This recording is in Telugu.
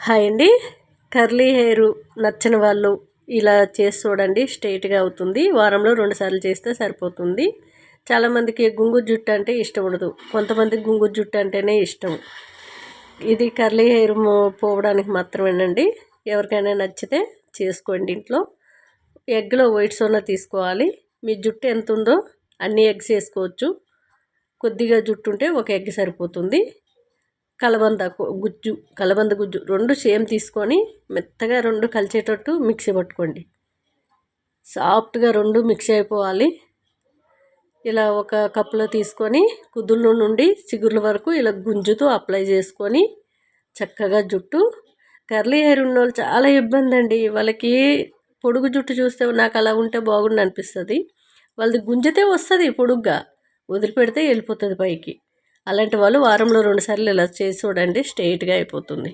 హాయ్ అండి. కర్లీ హెయిర్ నచ్చని వాళ్ళు ఇలా చేసి చూడండి, స్ట్రైట్గా అవుతుంది. వారంలో 2 సార్లు చేస్తే సరిపోతుంది. చాలామందికి గుంగురు జుట్టు అంటే ఇష్టం ఉండదు, కొంతమందికి గుంగురు జుట్టు అంటేనే ఇష్టం. ఇది కర్లీ హెయిర్ పోవడానికి మాత్రమేనండి. ఎవరికైనా నచ్చితే చేసుకోండి ఇంట్లో. ఎగ్లో వైట్ సోనా తీసుకోవాలి. మీ జుట్టు ఎంత ఉందో అన్ని ఎగ్స్ వేసుకోవచ్చు. కొద్దిగా జుట్టు ఉంటే ఒక ఎగ్ సరిపోతుంది. కలబంద గుజ్జు 2 సేమ్ తీసుకొని మెత్తగా 2 కలిసేటట్టు మిక్సీ పట్టుకోండి. సాఫ్ట్గా 2 మిక్స్ అయిపోవాలి. ఇలా ఒక కప్పులో తీసుకొని కుదుళ్ళ నుండి చిగుర్ల వరకు ఇలా గుంజుతూ అప్లై చేసుకొని చక్కగా జుట్టు. కర్లీ హెయిర్ ఉన్న వాళ్ళు చాలా ఇబ్బంది అండి. వాళ్ళకి పొడుగు జుట్టు చూస్తే నాకు అలా ఉంటే బాగుండు అనిపిస్తుంది. వాళ్ళది గుంజితే వస్తుంది పొడుగ్గా, వదిలిపెడితే వెళ్ళిపోతుంది పైకి. అలాంటి వాళ్ళు వారంలో 2 సార్లు ఇలా చేసి చూడండి, స్ట్రైట్గా అయిపోతుంది.